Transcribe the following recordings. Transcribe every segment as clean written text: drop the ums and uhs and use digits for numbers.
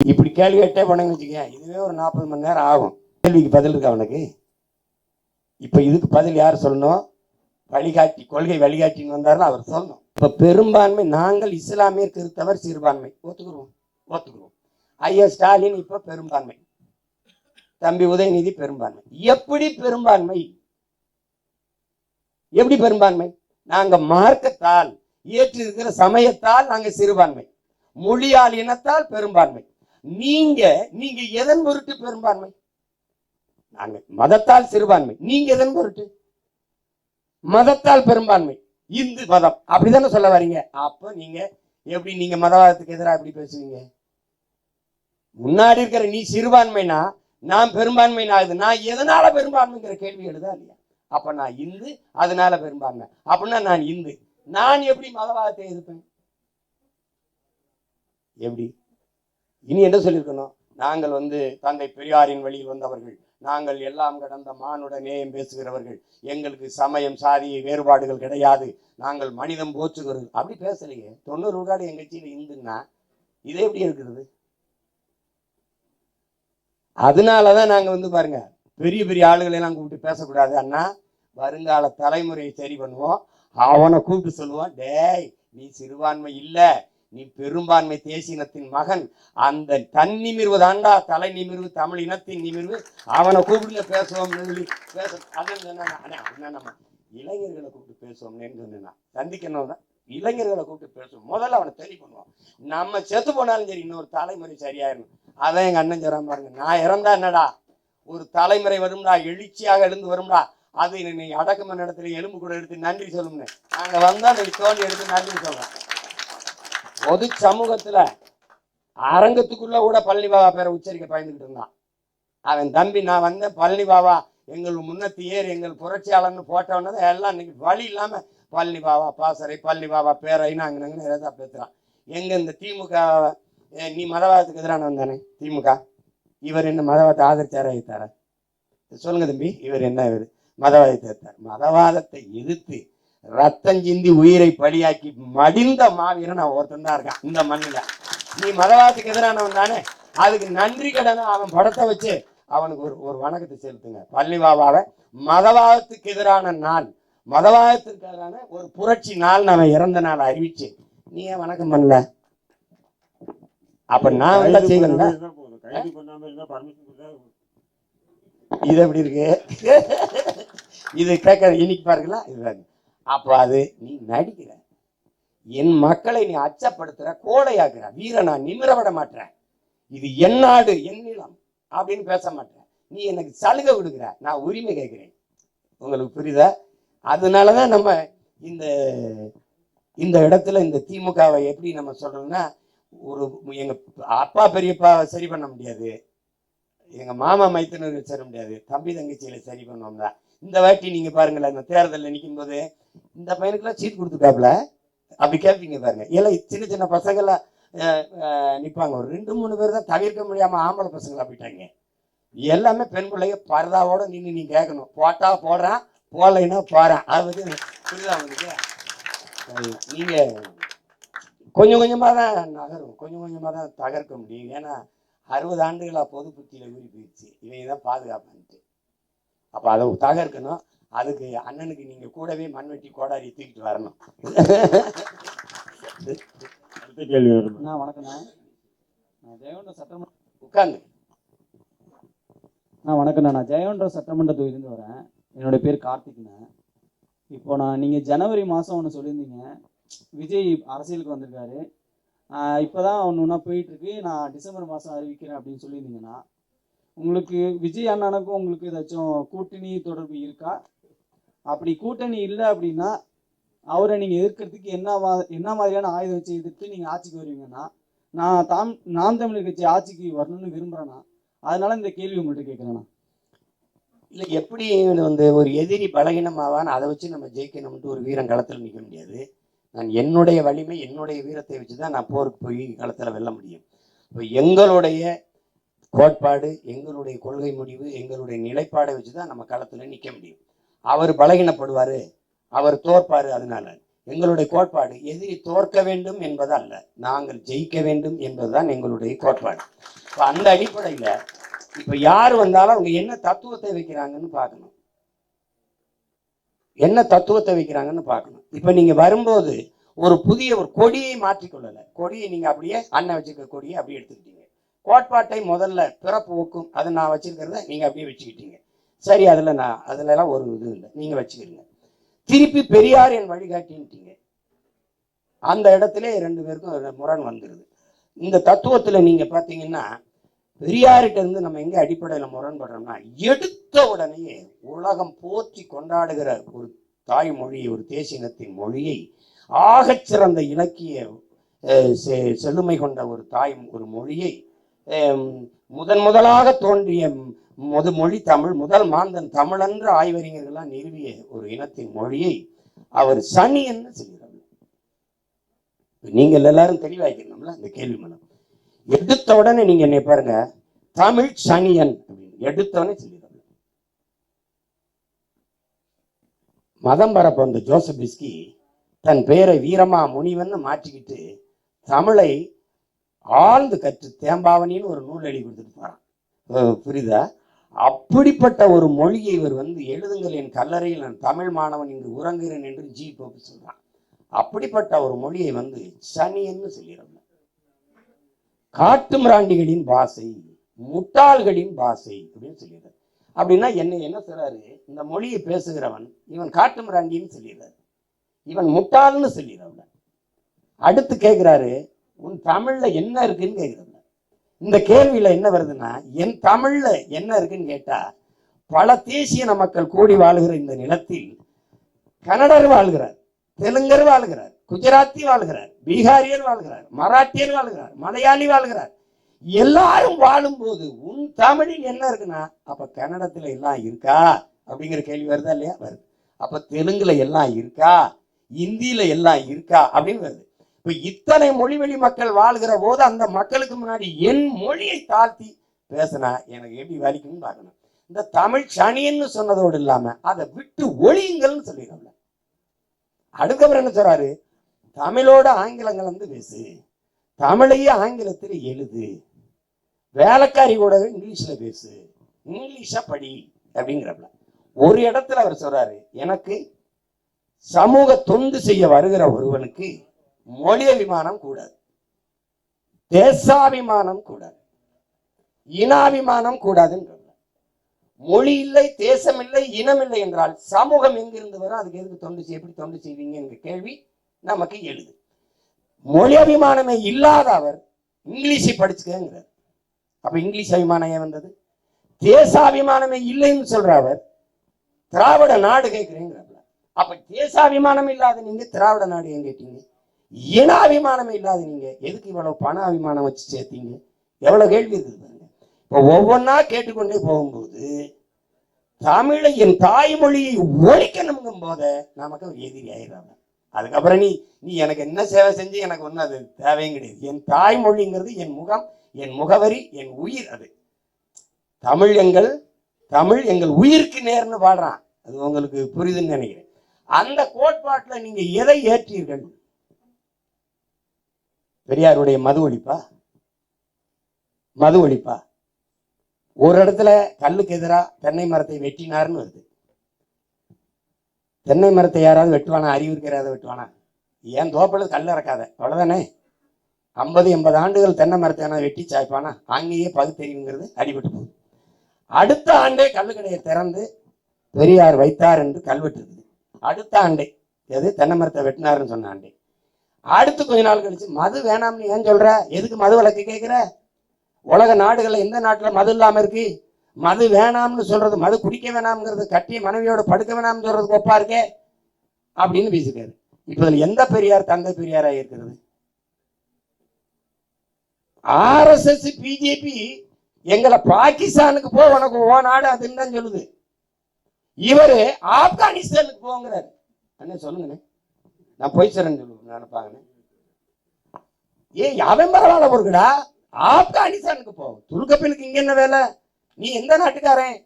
இப்படி கேள்வி கேட்டே போனேன்னு வச்சுக்க, இதுவே ஒரு 40 மணி நேரம் ஆகும். கேள்விக்கு பதில் இருக்கா அவனுக்கு? இப்ப இதுக்கு பதில் யார் சொல்லணும்? வழிகாட்டி, கொள்கை வழிகாட்டின்னு வந்தாருன்னா அவர் சொல்லணும். இப்ப பெரும்பான்மை, நாங்கள் இஸ்லாமிய கிறிஸ்தவர் சிறுபான்மை, ஒத்துக்குருவோம். ஐயா ஸ்டாலின் இப்ப பெரும்பான்மை, தம்பி உதயநிதி பெரும்பான்மை. எப்படி பெரும்பான்மை? எப்படி பெரும்பான்மை? நாங்க மார்க்கத்தால் ஏற்று இருக்கிற சமயத்தால் நாங்க சிறுபான்மை, மொழியால் இனத்தால் பெரும்பான்மை. நீங்க எதன் பொருட்டு பெரும்பான்மை? நாங்க மதத்தால் சிறுபான்மை, நீங்க எதன் பொருட்டு? மதத்தால் பெரும்பான்மை, இந்து மதம், அப்படிதானே சொல்ல வரீங்க. அப்ப நீங்க எப்படி நீங்க மதவாதத்துக்கு எதிராக எப்படி பேசுவீங்க? முன்னாடி இருக்கிற நீ சிறுபான்மைனா நான் பெரும்பான்மை ஆகுது. நான் எதனால பெரும்பான்மைங்கிற கேள்வி எழுதா இல்லையா? அப்ப நான் இந்து, அதனால பெரும்பான்மை. அப்படின்னா நான் இந்து, நான் எப்படி மதவாதத்தை எதிர்ப்பேன்? எப்படி? இனி என்ன சொல்லியிருக்கணும்? நாங்கள் தந்தை பெரியாரின் வழியில் வந்தவர்கள், நாங்கள் எல்லாம் கடந்த மானுட நேயம் பேசுகிறவர்கள், எங்களுக்கு சமயம் சாதி வேறுபாடுகள் கிடையாது, நாங்கள் மனிதம் போற்றுகிறோம். அப்படி பேசலையே. 90 விழுக்காடு எங்க கட்சியில இந்துன்னா இதே எப்படி இருக்கிறது? அதனாலதான் நாங்க பாருங்க, பெரிய பெரிய ஆளுகளை எல்லாம் கூப்பிட்டு பேசக்கூடாது அண்ணா, வருங்கால தலைமுறையை சரி பண்ணுவோம். அவனை கூப்பிட்டு சொல்லுவான், டேய் நீ சிறுபான்மை இல்ல, நீ பெரும்பான்மை தேசியத்தின் மகன், அந்த தன் நிமிர்வு தாண்டா தலை நிமிர்வு, தமிழ் இனத்தின் நிமிர்வு, அவனை கூப்பிட்டு பேசுவோம். நம்ம இளைஞர்களை கூப்பிட்டு பேசுவோம்னு சொன்னா சந்திக்கணும் தான், இளைஞர்களை கூப்பிட்டு பேசுவோம். முதல்ல அவனை தெளி பண்ணுவோம். நம்ம செத்து போனாலும் சரி, இன்னொரு தலைமுறை சரியாயிடணும். அதான் எங்க அண்ணன் சொல்றான் பாருங்க, நான் இறந்தா என்னடா, ஒரு தலைமுறை வரும்டா, எழுச்சியாக எழுந்து வரும்டா, அது நீ அடக்கும இடத்துல எலும்பு கூட எடுத்து நன்றி சொல்லுங்க. நாங்க வந்தா நீ தோண்டி எடுத்து நன்றி சொல்றோம். பொது சமூகத்துல அரங்கத்துக்குள்ள கூட பழனி பாபா பேரை உச்சரிக்க பயந்துகிட்டு இருந்தான். அவன் தம்பி நான் வந்தேன், பழனி பாபா எங்கள் முன்னத்து ஏர் எங்கள் புரட்சியாளர்னு போட்டவனதை எல்லாம் இன்னைக்கு வழி இல்லாம பழனி பாபா பாசறை, பழனி பாபா பேரைன்னு அங்கே ஏதா பேசுறான். எங்க இந்த திமுக, நீ மதவாதத்துக்கு எதிரானவன் தானே திமுக, இவர் என்ன மதவாதத்தை ஆதரிச்சார வைத்தார? சொல்லுங்க தம்பி, இவர் என்ன இவர் மதவாதத்தை எதிர்த்தார்? மதவாதத்தை எதிர்த்து ரத்தம் சிந்தி உயிரை பலியாக்கி மடிந்த மாவீரன் அவன் ஒருத்தன் தான் இருக்கான் இந்த மண்ணில். நீ மதவாதத்துக்கு எதிரானவன் தானே, அதுக்கு நன்றி கடனை அவன் படத்தை வச்சு அவனுக்கு ஒரு வணக்கத்தை செலுத்துங்க. பழனி பாபாவை மதவாதத்துக்கு எதிரான நாள், மதவாதத்துக்கு எதிரான ஒரு புரட்சி நாள் அவன் இறந்த நாள் அறிவிச்சு நீ ஏன் வணக்கம் பண்ணல? அப்ப நான் வந்தா செய்வேன். இது எப்படி இருக்கு? இது கேட்க இன்னைக்கு பாருங்களா? இது அப்ப அது நீ நடிக்கிற, என் மக்களை நீ அச்சப்படுத்துற, கோடையாக்குற, வீரனா நிமிர விட மாட்டேற, இது என் நாடு என் நிலம் அப்படின்னு பேச மாட்டேன். நீ எனக்கு சலுகை கொடுக்குற, நான் உரிமை கேட்கிறேன். உங்களுக்கு புரியுதா? அதனாலதான் நம்ம இந்த இடத்துல இந்த திமுகவை எப்படி நம்ம சொல்றோம்னா, ஒரு எங்க அப்பா பெரியப்பா சரி பண்ண முடியாது, எங்க மாமா மைத்தனர்கள் சரி முடியாது, தம்பி தங்கச்சியில சரி பண்ணோம்னா. இந்த வாட்டி நீங்க பாருங்களேன், இந்த தேர்தலில் நிற்கும் போது இந்த பையனுக்குலாம் சீட் கொடுத்துட்டாப்புல அப்படி கேட்பீங்க பாருங்க. எல்லாம் சின்ன சின்ன பசங்களாம் நிற்பாங்க, ஒரு 2-3 பேர் தான் தவிர்க்க முடியாம ஆம்பளை பசங்களா போயிட்டாங்க. எல்லாமே பெண் பிள்ளைங்க பரதாவோட நின்று நீ கேட்கணும், போட்டா போடுறான், போடலைன்னா போறான். அது புரியுதா உங்களுக்கு? நீங்க கொஞ்சம் கொஞ்சமாக தான் நகரும், கொஞ்சம் கொஞ்சமாக தான் தகர்க்க முடியும். ஏன்னா 60 ஆண்டுகளா பொது புத்தியில ஊறி போயிடுச்சு, இவங்க தான் பாதுகாப்புன்ட்டு. அப்ப அதை தகர்க்கணும். அதுக்கு அண்ணனுக்கு நீங்க கூடவே மண்வெட்டி கோடாரி தூக்கிட்டு வரணும். வணக்கண்ணா, நான் ஜெயகொண்ட சட்டமன்ற உட்கார்ந்து வணக்கண்ணா, நான் ஜெயகொண்ட சட்டமன்ற தொகுதியிலிருந்து வரேன். என்னுடைய பேர் கார்த்திக்ண்ணா. இப்போ நீங்க ஜனவரி மாதம் ஒன்று சொல்லியிருந்தீங்க, விஜய் அரசியலுக்கு வந்திருக்காரு, இப்போதான் ஒன்று போயிட்டு இருக்கு, நான் டிசம்பர் மாதம் அறிவிக்கிறேன் அப்படின்னு சொல்லியிருந்தீங்கன்னா, உங்களுக்கு விஜய் அண்ணனுக்கும் உங்களுக்கு ஏதாச்சும் கூட்டணி தொடர்பு இருக்கா? அப்படி கூட்டணி இல்லை அப்படின்னா அவரை நீங்க எதிர்க்கிறதுக்கு என்ன மாதிரியான ஆயுதம் வச்சு எதிர்த்து நீங்க ஆட்சிக்கு வருவீங்கன்னா, நான் தமிழர் கட்சி ஆட்சிக்கு வரணும்னு விரும்புறேன்னா, அதனால இந்த கேள்வி உங்கள்கிட்ட கேட்கிறேன்னா. இல்லை, எப்படி ஒரு எதிரி பலகீனமாவான்னு அதை வச்சு நம்ம ஜெயிக்கணும்ட்டு ஒரு வீரன் களத்தில் நிற்க முடியாது. நான் என்னுடைய வலிமை என்னுடைய வீரத்தை வச்சு தான் நான் போருக்கு போய் களத்தில் வெல்ல முடியும். இப்போ எங்களுடைய கோட்பாடு, எங்களுடைய கொள்கை முடிவு, எங்களுடைய நிலைப்பாடை வச்சு தான் நம்ம களத்தில் நிற்க முடியும். அவர் பலகீனப்படுவார், அவர் தோற்பார். அதனால எங்களுடைய கோட்பாடு எதிரி தோற்க வேண்டும் என்பது அல்ல, நாங்கள் ஜெயிக்க வேண்டும் என்பதுதான் எங்களுடைய கோட்பாடு. இப்போ அந்த அடிப்படையில் இப்போ யார் வந்தாலும் அவங்க என்ன தத்துவத்தை வைக்கிறாங்கன்னு பார்க்கணும், என்ன தத்துவத்தை வைக்கிறாங்கன்னு பார்க்கணும். இப்போ நீங்க வரும்போது ஒரு புதிய ஒரு கொடியை மாற்றிக்கொள்ளலை, கொடியை நீங்க அப்படியே அண்ணன் வச்சிருக்க கொடியை அப்படியே எடுத்துக்கிட்டீங்க. கோட்பாட்டை முதல்ல பிறப்பு ஒக்கும், அதை நான் வச்சிருக்கிறத நீங்க அப்படியே வச்சுக்கிட்டீங்க. சரி, அதுலலாம் ஒரு இது இல்லை, நீங்க வச்சுக்கிறீங்க. திருப்பி பெரியார் என் வழிகாட்டின்ட்டீங்க. அந்த இடத்துல 2 பேருக்கும் முரண் வந்துடுது. இந்த தத்துவத்துல நீங்க பாத்தீங்கன்னா பெரியார்கிட்ட இருந்து நம்ம எங்க அடிப்படையில முரண்படுறோம்னா, எடுத்த உடனே உலகம் போற்றி கொண்டாடுகிற ஒரு தாய்மொழி, ஒரு தேசியத்தின் மொழியை, ஆகச்சிறந்த இலக்கிய செழுமை கொண்ட ஒரு மொழியை, முதலாக தோன்றிய மொழி தமிழ், முதல் மாந்தன் தமிழன்ற ஆய்வறிஞர்கள்லாம் நிறுவிய ஒரு இனத்தின் மொழியை அவர் சனியன்னு சொல்கிறார். நீங்கள் எல்லாரும் தெளிவாக்கணும்ல இந்த கேள்வி மனம். எடுத்த உடனே நீங்க என்ன பாருங்க, தமிழ் சனியன் அப்படின்னு எடுத்தவனே சொல்லிடுறாங்க. மதம் பரப்ப வந்த ஜோசப் பிஸ்கி தன் பெயரை வீரமா முனிவன் மாற்றிக்கிட்டு தமிழை ஆழ்ந்து கற்று தேம்பாவனின்னு ஒரு நூல் எழுதி கொடுத்துட்டு போறான். புரியுதா? அப்படிப்பட்ட ஒரு மொழியை இவர் எழுதுங்கள், என் கல்லறையில் நான் தமிழ் மாணவன் இங்கு உறங்குகிறேன் என்று ஜி போப்பு சொல்றான். அப்படிப்பட்ட ஒரு மொழியை சனியன்னு சொல்லிடுறாங்க. காட்டு மிராண்டிகளின் பாசை, முட்டாள்களின் பாசை அப்படின்னு சொல்லிடுறாரு. அப்படின்னா என்ன சொல்றாரு, இந்த மொழியை பேசுகிறவன் இவன் காட்டு மிராண்டின்னு சொல்லிடுறாரு, இவன் முட்டாள்னு சொல்லிடுறாங்க. அடுத்து கேட்கிறாரு, உன் தமிழ்ல என்ன இருக்குன்னு கேட்கிறாங்க. இந்த கேள்வியில என்ன வருதுன்னா, என் தமிழ்ல என்ன இருக்குன்னு கேட்டா, பல தேசிய மக்கள் கூடி வாழ்கிற இந்த நிலத்தில் கன்னடர் வாழ்கிறார், தெலுங்கர் வாழ்கிறார், குஜராத்தி வாழ்கிறார், பீகாரியர் வாழ்கிறார், மராட்டியர் வாழ்கிறார், மலையாளி வாழ்கிறார். எல்லாரும் வாழும் போது உன் தமிழில் என்ன இருக்குன்னா, அப்ப கன்னடத்துல எல்லாம் இருக்கா அப்படிங்கிற கேள்வி வருதா இல்லையா? வருது. அப்ப தெலுங்குல எல்லாம் இருக்கா, இந்தியில எல்லாம் இருக்கா அப்படின்னு வருது. இப்ப இத்தனை மொழிவெளி மக்கள் வாழ்கிற போது அந்த மக்களுக்கு முன்னாடி என் மொழியை தாழ்த்தி பேசினா எனக்கு எப்படி வலிக்குன்னு பார்க்கணும். இந்த தமிழ் சனின்னு சொன்னதோடு இல்லாம அதை விட்டு ஒழியுங்கள்னு சொல்லிடுறாங்க. அடுத்தவர் என்ன சொல்றாரு, தமிழோட ஆங்கிலம் கலந்து பேசு, தமிழையே ஆங்கிலத்தில் எழுது, வேலைக்காரி கூட இங்கிலீஷ்ல பேசு, இங்கிலீஷ படி அப்படிங்கிறப்ப ஒரு இடத்துல அவர் சொல்றாரு, எனக்கு சமூக தொண்டு செய்ய வருகிற ஒருவனுக்கு மொழி அபிமானம் கூடாது, தேசாபிமானம் கூடாது, இனாபிமானம் கூடாதுன்ற. மொழி இல்லை, தேசம் இல்லை, இனம் இல்லை என்றால் சமூகம் எங்கிருந்து வரும்? அதுக்கு எதுக்கு தொண்டு செய்ய, எப்படி தொண்டு செய்வீங்க என்ற கேள்வி நமக்கு எழுது. மொழி அபிமானமே இல்லாத அவர் இங்கிலீஷை படிச்சுக்கிறார். அப்ப இங்கிலீஷ் அபிமானம் ஏன் வந்தது? தேசாபிமானமே இல்லைன்னு சொல்ற அவர் திராவிட நாடு கேட்கிறேங்கிறார். அப்ப தேசாபிமானம் இல்லாத நீங்க திராவிட நாடு ஏன் கேட்டீங்க? இனாபிமானமே இல்லாத நீங்க எதுக்கு இவ்வளவு பண அபிமானம் வச்சு சேர்த்தீங்க? எவ்வளவு கேள்வி இருக்குது. இப்போ ஒவ்வொன்னா கேட்டுக்கொண்டே போகும்போது தமிழை என் தாய்மொழியை ஒழிக்கணுங்கும் போத நமக்கு ஒரு எதிரி ஆயிடுறாங்க. அதுக்கப்புறம் நீ எனக்கு என்ன சேவை செஞ்சு எனக்கு ஒன்றும் அது தேவையும் கிடையாது. என் தாய்மொழிங்கிறது என் முகம், என் முகவரி, என் உயிர். அது தமிழ் எங்கள் உயிருக்கு நேர்னு பாடுறான். அது உங்களுக்கு புரியுதுன்னு நினைக்கிறேன். அந்த கோட்பாட்டில் நீங்க எதை ஏற்றீர்கள்? பெரியாருடைய மது ஒழிப்பா? ஒரு இடத்துல கல்லுக்கு எதிராக தென்னை மரத்தை வெட்டினார்னு வருது. தென்னை மரத்தை யாராவது வெட்டுவானா? அறிவு இருக்கிறாத வெட்டுவானா? ஏன் தோப்பில் கல் இறக்காத, அவ்வளவுதானே. 50-80 ஆண்டுகள் தென்னை மரத்தை வெட்டி சாய்ப்பானா? அங்கேயே பகுத்தறிவுங்கிறது அடிபட்டு போகுது. அடுத்த ஆண்டே கல்லுக்கடையை திறந்து பெரியார் வைத்தார் என்று கல்வெட்டு இருக்குது. அடுத்த ஆண்டே எது தென்னை மரத்தை வெட்டினாருன்னு சொன்ன ஆண்டே. அடுத்து கொஞ்ச நாள் கழிச்சு மது வேணாம்னு ஏன் சொல்ற? எதுக்கு மது விலக்கு கேட்கிற? உலக நாடுகள்ல எந்த நாட்டுல மது இல்லாம இருக்கு? மது வேணாம்னு சொல்றது, மது குடிக்க வேணாம்ங்கிறது, கட்டிய மனைவியோட படுக்க வேணாம்னு சொல்றது ஒப்பா இருக்கே அப்படின்னு பேசிட்டாரு. இப்ப இதுல எந்த பெரியார் தந்தை பெரியாரா இருக்கிறது? RSS பிஜேபி எங்களை பாகிஸ்தானுக்கு போ, உனக்கு ஓ நாடு அதுன்னு தான் சொல்லுது. இவரு ஆப்கானிஸ்தானுக்கு போங்கிறாரு. அண்ணே சொல்லுங்கண்ணே, நான் போய் சொல்றேன்னு சொல்லுவேன் நினைப்பாங்கண்ணே. அவன் பரவாயில்ல பொருக்குடா, ஆப்கானிஸ்தானுக்கு போ, துல்கப்பிலுக்கு இங்க என்ன வேலை? நீ எந்த நாட்டுக்காரன்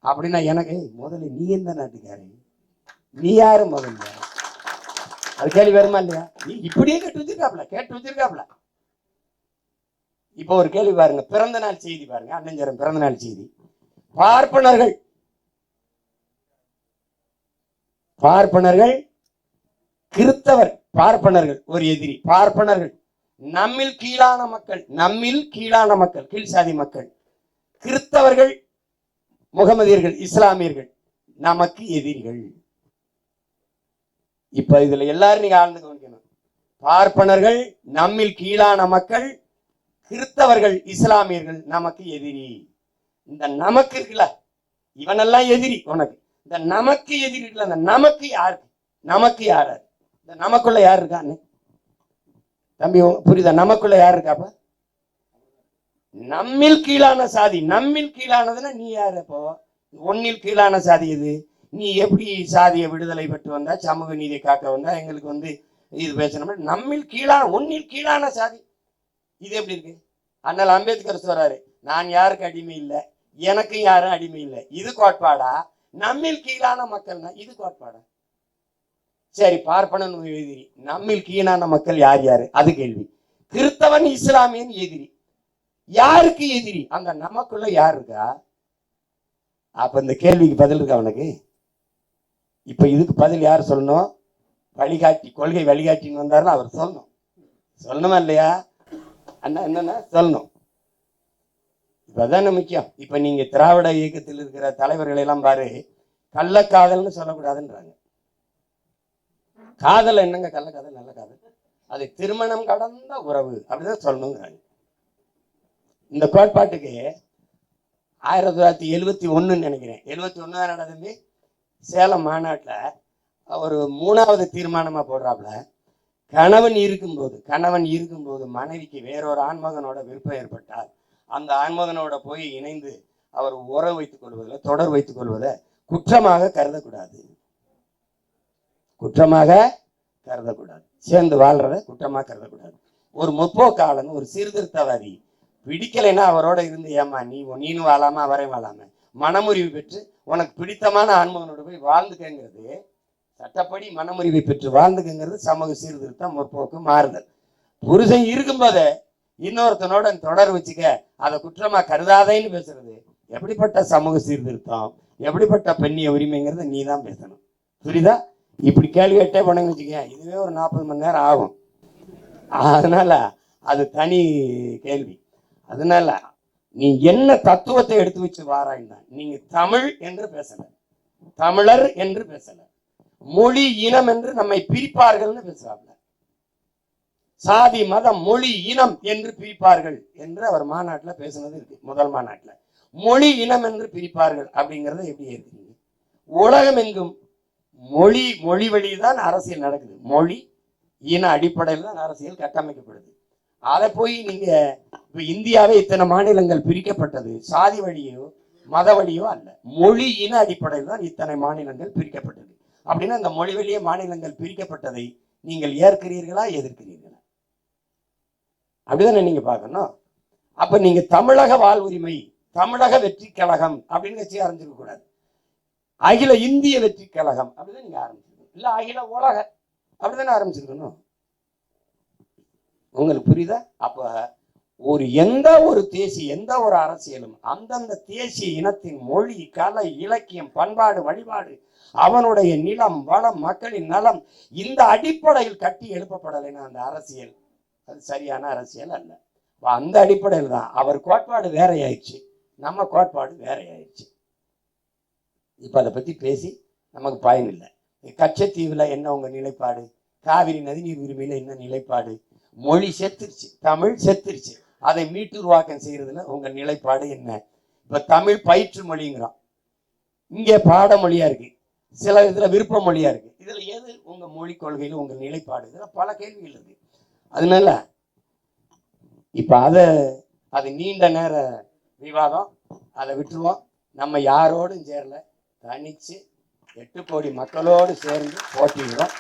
அப்படின்னா எனக்கு முதல்ல நீ எந்த நாட்டுக்காரன், நீ யாரு முதல்ல அது கேள்வி வருமா இல்லையா? இப்படியே கேட்டு வச்சிருக்காப்ல. இப்போ ஒரு கேள்வி பாருங்க, பிறந்த நாள் செய்தி பாருங்க, அண்ணஞ்சரம் பிறந்த நாள் செய்தி. பார்ப்பனர்கள் கிறிஸ்தவர், பார்ப்பனர்கள் ஒரு எதிரி, பார்ப்பனர்கள் நம்மில் கீழான மக்கள், கீழ் சாதி மக்கள், கிறிஸ்தவர்கள், முகமதியர்கள், இஸ்லாமியர்கள் நமக்கு எதிரிகள். இப்ப இதுல எல்லாரும் நீங்க ஆழ்ந்து கவனிக்கணும். பார்ப்பனர்கள் நம்மில் கீழான மக்கள், கிறிஸ்தவர்கள், இஸ்லாமியர்கள் நமக்கு எதிரி. இந்த நமக்கு இருக்குல்ல, இவனெல்லாம் எதிரி உனக்கு. இந்த நமக்கு எதிரி இருக்குல்ல, அந்த நமக்கு யாரு? இந்த நமக்குள்ள யார் இருக்கான்னு தம்பி புரியுதா? நமக்குள்ள யார் இருக்காப்ப? நம்மில் கீழான சாதி. நம்மில் கீழானதுன்னா நீ யாரு? அப்போ ஒன்னில் கீழான சாதி இது. நீ எப்படி சாதியை விடுதலை பெற்று வந்தா, சமூக நீதியை காக்க வந்தா, எங்களுக்கு இது பேசணும்னா நம்மில் கீழான, ஒன்னில் கீழான சாதி. இது எப்படி இருக்கு? அண்ணல் அம்பேத்கர் சொல்றாரு, நான் யாருக்கு அடிமை இல்லை, எனக்கு யாரும் அடிமை இல்லை. இது கோட்பாடா? நம்மில் கீழான மக்கள்னா இது கோட்பாடா? சரி, பார்ப்பனன் எதிரி, நம்மில் கீழான மக்கள் யார் யாரு? அது கேள்வி. கிறிஸ்தவன், இஸ்லாமியன் எதிரி. யாருக்கு எதிரி? அந்த நமக்குள்ள யார் இருக்கா? அப்ப இந்த கேள்விக்கு பதில் இருக்கா அவனுக்கு? இப்ப இதுக்கு பதில் யார் சொல்லணும்? வழிகாட்டி, கொள்கை வழிகாட்டின்னு வந்தாருன்னா அவர் சொல்லணுமா இல்லையா? அண்ணா என்னன்னா சொல்லணும். இப்பதானே முக்கியம். இப்ப நீங்க திராவிட இயக்கத்தில் இருக்கிற தலைவர்களை எல்லாம் பாரு, கள்ளக்காதல்னு சொல்லக்கூடாதுன்றாங்க. காதல் என்னங்க? கள்ளக்காதல் நல்ல காதல், அது திருமணம் கடந்த உறவு அப்படிதான் சொல்லணுங்கிறாங்க. இந்த கோட்பாட்டுக்கு 1971 நினைக்கிறேன், 71 தான் நடந்தது சேலம் மாநாட்டில் ஒரு 3வது தீர்மானமா போடுறாப்புல, கணவன் இருக்கும்போது மனைவிக்கு வேறொரு ஆண்மகனோட விருப்பம் ஏற்பட்டால் அந்த ஆண்மகனோட போய் இணைந்து அவர் உறவு வைத்துக் கொள்வதில்லை, தொடர் வைத்துக் கொள்வதை குற்றமாக கருதக்கூடாது. சேர்ந்து வாழ்றத குற்றமாக கருதக்கூடாது. ஒரு முற்போக்காளன், ஒரு சீர்திருத்தவாதி பிடிக்கலைன்னா அவரோட இருந்து, ஏமா நீனும் வாழாம அவரையும் வாழாம மனமுறிவு பெற்று உனக்கு பிடித்தமான ஆண்மகனோட போய் வாழ்ந்துக்கங்கிறது, சட்டப்படி மனமுறிவை பெற்று வாழ்ந்துக்கங்கிறது சமூக சீர்திருத்தம், முற்போக்கு, மாறுதல். புருஷன் இருக்கும்போது இன்னொருத்தனோட தொடர் வச்சுக்க, அதை குற்றமா கருதாதேன்னு பேசுறது எப்படிப்பட்ட சமூக சீர்திருத்தம், எப்படிப்பட்ட பெண்ணிய உரிமைங்கிறத நீ தான் பேசணும். புரியுதா? இப்படி கேள்வி கேட்டே போனேன்னு வச்சுக்க, இதுவே ஒரு 40 மணி நேரம் ஆகும். அதனால அது தனி கேள்வி. அதனால நீ என்ன தத்துவத்தை எடுத்து வச்சு வாராய்னா, நீங்க தமிழ் என்று பேசல, தமிழர் என்று பேசல, மொழி இனம் என்று நம்மை பிரிப்பார்கள்னு பேசுறாங்க. சாதி மதம் மொழி இனம் என்று பிரிப்பார்கள் என்று அவர் மாநாட்டில் பேசுனது இருக்கு. முதல் மாநாட்டில் மொழி இனம் என்று பிரிப்பார்கள் அப்படிங்கறத எப்படி ஏற்கிறீங்க? உலகம் எங்கும் மொழி வழிதான் அரசியல் நடக்குது. மொழி இன அடிப்படையில் தான் அரசியல் கட்டமைக்கப்படுது. அதை போய் நீங்க இப்ப இந்தியாவே இத்தனை மாநிலங்கள் பிரிக்கப்பட்டது சாதி வழியோ மத வழியோ அல்ல, மொழி இன அடிப்படையில் தான் இத்தனை மாநிலங்கள் பிரிக்கப்பட்டது. அப்படின்னா இந்த மொழி வழிய மாநிலங்கள் பிரிக்கப்பட்டதை நீங்கள் ஏற்கிறீர்களா, எதிர்க்கிறீர்களா? அப்படிதானே நீங்க பார்க்கணும். அப்ப நீங்க தமிழக வாழ்வுரிமை, தமிழக வெற்றி கழகம் அப்படின்னு கட்சி ஆரம்பிச்சிருக்க கூடாது. அகில இந்திய வெற்றி கழகம் அப்படிதான் நீங்க ஆரம்பிச்சிருக்கணும், இல்ல அகில உலக அப்படிதானே ஆரம்பிச்சிருக்கணும். உங்களுக்கு புரியுதா? அப்ப எந்த ஒரு அரசியலும் அந்தந்த தேசிய இனத்தின் மொழி, கலை, இலக்கியம், பண்பாடு, வழிபாடு, அவனுடைய நிலம், வளம், மக்களின் நலம், இந்த அடிப்படையில் கட்டி எழுப்பப்படலைன்னா அந்த அரசியல் அது சரியான அரசியல் அல்ல. அந்த அடிப்படையில் தான் அவர் கோட்பாடு வேறையாயிடுச்சு, நம்ம கோட்பாடு வேறையாயிடுச்சு. இப்ப அதை பத்தி பேசி நமக்கு பயன் இல்லை. கச்சத்தீவுல என்ன உங்க நிலைப்பாடு? காவிரி நதிநீர் உரிமையில என்ன நிலைப்பாடு? மொழி செத்துருச்சு, தமிழ் செத்துருச்சு, அதை மீட்டுருவாக்கம் செய்யறதுல உங்க நிலைப்பாடு என்ன? இப்ப தமிழ் பயிற்று மொழிங்கிறோம், இங்கே பாடமொழியா இருக்கு, சில இதுல விருப்ப மொழியா இருக்கு. இதுல எது உங்க மொழி கொள்கையில உங்க நிலைப்பாடு? இதுல பல கேள்விகள் இருக்கு. அதனால இப்ப அது நீண்ட நேர விவாதம், அதை விட்டுருவோம். நம்ம யாரோடும் சேரல, தனிச்சு 8 கோடி மக்களோடு சேர்ந்து போட்டியிடும்.